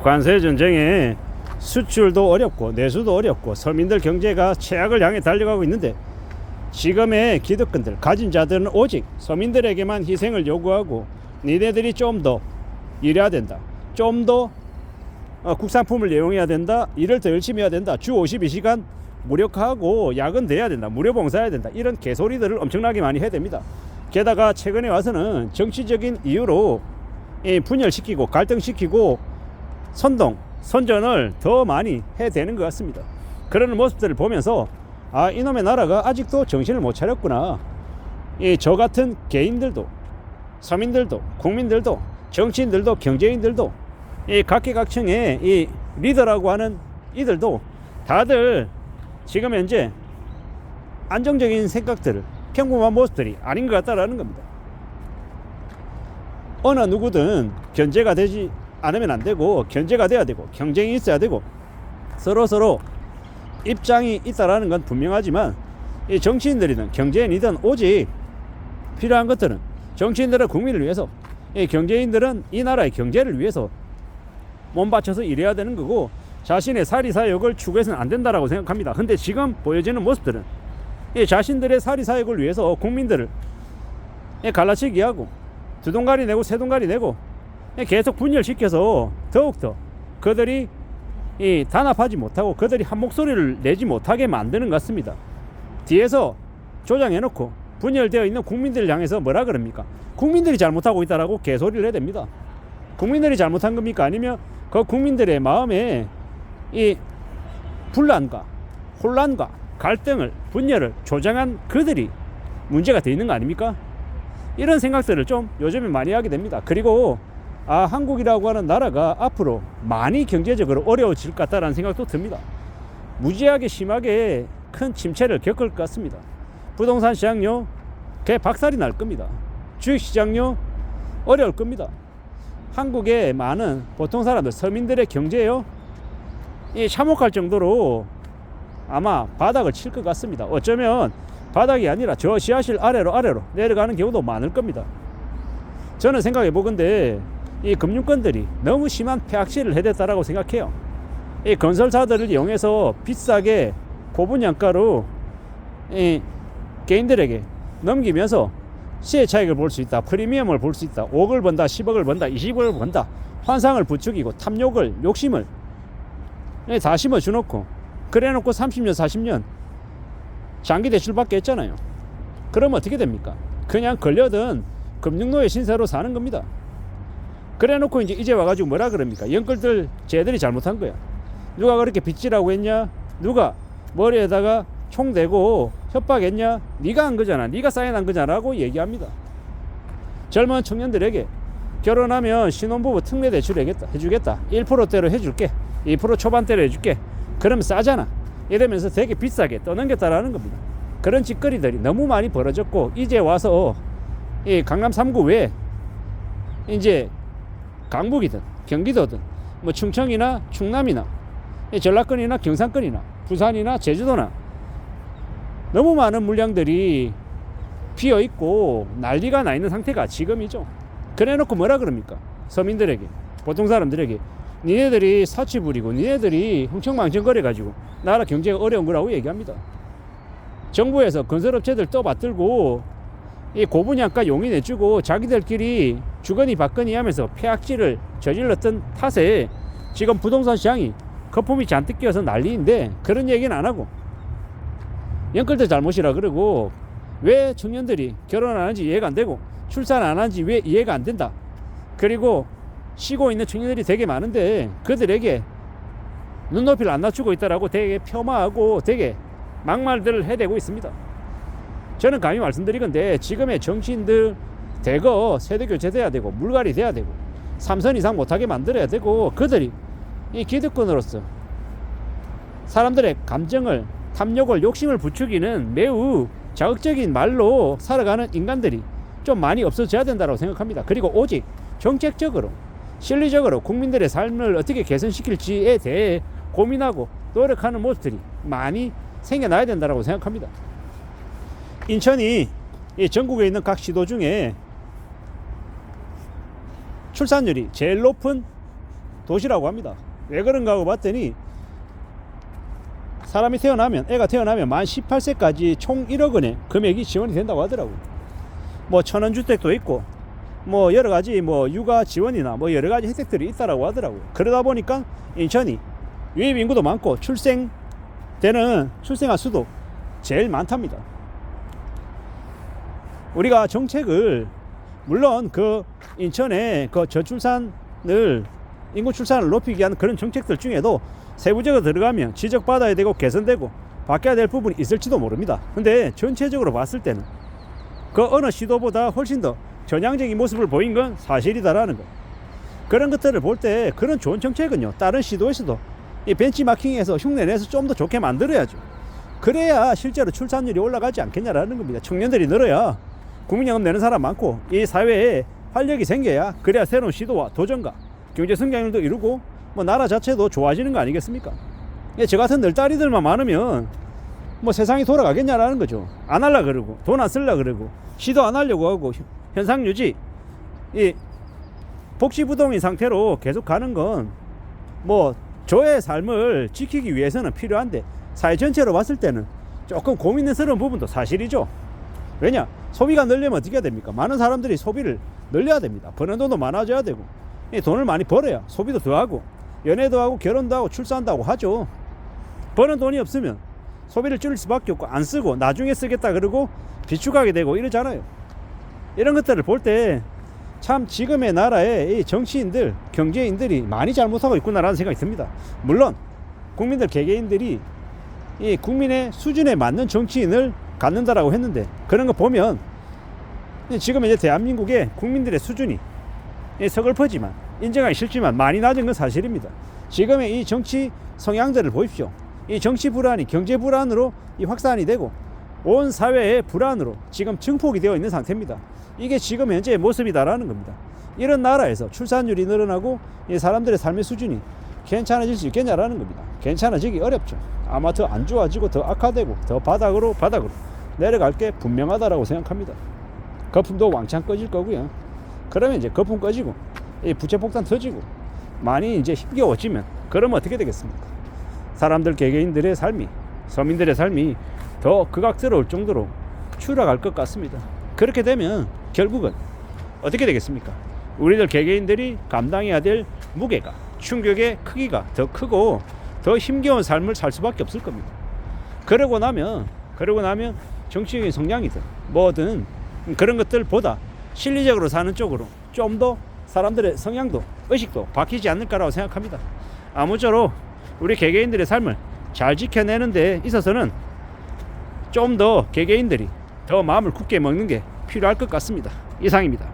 관세 전쟁에 수출도 어렵고 내수도 어렵고 서민들 경제가 최악을 향해 달려가고 있는데, 지금의 기득권들 가진 자들은 오직 서민들에게만 희생을 요구하고 니네들이 좀 더 일해야 된다, 좀 더 국산품을 이용해야 된다, 일을 더 열심히 해야 된다, 주 52시간 무력하고 야근돼야 된다, 무료봉사해야 된다, 이런 개소리들을 엄청나게 많이 해야 됩니다. 게다가 최근에 와서는 정치적인 이유로 분열시키고 갈등시키고 선전을 더 많이 해대는 것 같습니다. 그런 모습들을 보면서 이놈의 나라가 아직도 정신을 못 차렸구나. 저 같은 개인들도, 서민들도, 국민들도, 정치인들도, 경제인들도, 각계각층의 이 리더라고 하는 이들도 다들 지금 현재 안정적인 생각들을, 평범한 모습들이 아닌 것 같다라는 겁니다. 어느 누구든 견제가 되지 않으면 안 되고, 견제가 돼야 되고, 경쟁이 있어야 되고, 서로 입장이 있다라는 건 분명하지만, 이 정치인들이든 경제인이든 오직 필요한 것들은, 정치인들은 국민을 위해서, 이 경제인들은 이 나라의 경제를 위해서 몸 바쳐서 일해야 되는 거고, 자신의 사리사욕을 추구해서는 안 된다라고 생각합니다. 근데 지금 보여지는 모습들은 이 자신들의 사리사욕을 위해서 국민들을 갈라치기 하고 두 동가리 내고 세 동가리 내고 계속 분열시켜서 더욱더 그들이 단합하지 못하고 그들이 한 목소리를 내지 못하게 만드는 것 같습니다. 뒤에서 조장해놓고 분열되어 있는 국민들을 향해서 뭐라 그럽니까? 국민들이 잘못하고 있다라고 개소리를 해야 됩니다. 국민들이 잘못한 겁니까? 아니면 그 국민들의 마음에 이 분란과 혼란과 갈등을, 분열을 조장한 그들이 문제가 되어 있는 거 아닙니까? 이런 생각들을 좀 요즘에 많이 하게 됩니다. 그리고 한국이라고 하는 나라가 앞으로 많이 경제적으로 어려워질 것 같다는 생각도 듭니다. 무지하게 심하게 큰 침체를 겪을 것 같습니다. 부동산 시장요 개박살이 날 겁니다. 주식시장요 어려울 겁니다. 한국의 많은 보통 사람들, 서민들의 경제요 참혹할 정도로 아마 바닥을 칠 것 같습니다. 어쩌면 바닥이 아니라 저 지하실 아래로 내려가는 경우도 많을 겁니다. 저는 생각해 보건데 이 금융권들이 너무 심한 폐악질을 해댔다라고 생각해요. 이 건설사들을 이용해서 비싸게 고분양가로 개인들에게 넘기면서 시세 차익을 볼 수 있다, 프리미엄을 볼 수 있다, 5억을 번다, 10억을 번다, 20억을 번다, 환상을 부추기고 탐욕을, 욕심을 다 심어 주놓고, 그래 놓고 30년 40년 장기 대출받게 했잖아요. 그럼 어떻게 됩니까? 그냥 걸려든 금융노예 신세로 사는 겁니다. 그래 놓고 이제 와가지고 뭐라 그럽니까? 영끌들 쟤들이 잘못한 거야. 누가 그렇게 빚지라고 했냐? 누가 머리에다가 총 대고 협박했냐? 네가 한 거잖아, 네가 사인한 거잖아 라고 얘기합니다. 젊은 청년들에게 결혼하면 신혼부부 특례 대출 해주겠다, 1%대로 해줄게, 2% 초반대로 해줄게, 그러면 싸잖아, 이러면서 되게 비싸게 떠넘겼다라는 겁니다. 그런 짓거리들이 너무 많이 벌어졌고, 이제 와서 이 강남 3구 외에 이제 강북이든 경기도든 뭐 충청이나 충남이나 전라권이나 경상권이나 부산이나 제주도나 너무 많은 물량들이 비어있고 난리가 나 있는 상태가 지금이죠. 그래놓고 뭐라 그럽니까? 서민들에게, 보통 사람들에게 니네들이 사치 부리고 니네들이 흥청망청거려가지고 나라 경제가 어려운 거라고 얘기합니다. 정부에서 건설업체들 떠받들고 이 고분양가 용인해주고 자기들끼리 주거니 받거니 하면서 폐악질을 저질렀던 탓에 지금 부동산 시장이 거품이 잔뜩 끼어서 난리인데, 그런 얘기는 안 하고 영끌들 잘못이라 그러고, 왜 청년들이 결혼 안 하는지 이해가 안 되고 출산 안 하는지 왜 이해가 안 된다, 그리고 쉬고 있는 청년들이 되게 많은데 그들에게 눈높이를 안 낮추고 있다라고 되게 폄하하고 되게 막말들을 해대고 있습니다. 저는 감히 말씀드리건데 지금의 정치인들 대거 세대 교체돼야 되고 물갈이 돼야 되고 3선 이상 못하게 만들어야 되고, 그들이 이 기득권으로서 사람들의 감정을, 탐욕을, 욕심을 부추기는 매우 자극적인 말로 살아가는 인간들이 좀 많이 없어져야 된다고 생각합니다. 그리고 오직 정책적으로, 실리적으로 국민들의 삶을 어떻게 개선시킬지에 대해 고민하고 노력하는 모습들이 많이 생겨나야 된다고 생각합니다. 인천이 전국에 있는 각 시도 중에 출산율이 제일 높은 도시라고 합니다. 왜 그런가 하고 봤더니 사람이 태어나면, 애가 태어나면 만 18세까지 총 1억 원의 금액이 지원이 된다고 하더라고요. 뭐 천원주택도 있고 뭐 여러가지 뭐 육아 지원이나 뭐 여러가지 혜택들이 있다라고 하더라고요. 그러다 보니까 인천이 유입 인구도 많고 출생할 수도 제일 많답니다. 우리가 정책을 물론 그 인천의 그 저출산을 인구 출산을 높이기 위한 그런 정책들 중에도 세부적으로 들어가면 지적받아야 되고 개선되고 바뀌어야 될 부분이 있을지도 모릅니다. 근데 전체적으로 봤을 때는 그 어느 시도보다 훨씬 더 전향적인 모습을 보인 건 사실이다라는 거. 그런 것들을 볼 때 그런 좋은 정책은요, 다른 시도에서도 이 벤치마킹에서 흉내내서 좀 더 좋게 만들어야죠. 그래야 실제로 출산율이 올라가지 않겠냐라는 겁니다. 청년들이 늘어야 국민연금 내는 사람 많고 이 사회에 활력이 생겨야 그래야 새로운 시도와 도전과 경제 성장률도 이루고 뭐 나라 자체도 좋아지는 거 아니겠습니까? 저 같은 널따리들만 많으면 뭐 세상이 돌아가겠냐라는 거죠. 안 하려 그러고 돈 안 쓸려 그러고 시도 안 하려고 하고 현상 유지, 이 복지부동인 상태로 계속 가는 건 뭐 저의 삶을 지키기 위해서는 필요한데 사회 전체로 봤을 때는 조금 고민스러운 부분도 사실이죠. 왜냐? 소비가 늘려면 어떻게 해야 됩니까? 많은 사람들이 소비를 늘려야 됩니다. 버는 돈도 많아져야 되고 돈을 많이 벌어야 소비도 더 하고 연애도 하고 결혼도 하고 출산도 하고 하죠. 버는 돈이 없으면 소비를 줄일 수밖에 없고 안 쓰고 나중에 쓰겠다 그러고 비축하게 되고 이러잖아요. 이런 것들을 볼 때 참 지금의 나라의 이 정치인들, 경제인들이 많이 잘못하고 있구나라는 생각이 듭니다. 물론 국민들 개개인들이 이 국민의 수준에 맞는 정치인을 갖는다라고 했는데 그런 거 보면 지금 이제 대한민국의 국민들의 수준이 서글프지만 인정하기 싫지만 많이 낮은 건 사실입니다. 지금의 이 정치 성향들을 보십시오. 이 정치 불안이 경제 불안으로 이 확산이 되고 온 사회의 불안으로 지금 증폭이 되어 있는 상태입니다. 이게 지금 현재의 모습이다라는 겁니다. 이런 나라에서 출산율이 늘어나고 이 사람들의 삶의 수준이 괜찮아질 수 있겠냐라는 겁니다. 괜찮아지기 어렵죠. 아마 더 안 좋아지고 더 악화되고 더 바닥으로 내려갈 게 분명하다라고 생각합니다. 거품도 왕창 꺼질 거고요. 그러면 이제 거품 꺼지고 이 부채 폭탄 터지고 많이 이제 힘겨워지면 그러면 어떻게 되겠습니까? 사람들 개개인들의 삶이, 서민들의 삶이 더 극악스러울 정도로 추락할 것 같습니다. 그렇게 되면 결국은 어떻게 되겠습니까? 우리들 개개인들이 감당해야 될 무게가, 충격의 크기가 더 크고 더 힘겨운 삶을 살 수밖에 없을 겁니다. 그러고 나면 정치적인 성향이든 뭐든 그런 것들보다 실리적으로 사는 쪽으로 좀 더 사람들의 성향도 의식도 바뀌지 않을까라고 생각합니다. 아무쪼록 우리 개개인들의 삶을 잘 지켜내는 데 있어서는 좀 더 개개인들이 더 마음을 굳게 먹는 게 필요할 것 같습니다. 이상입니다.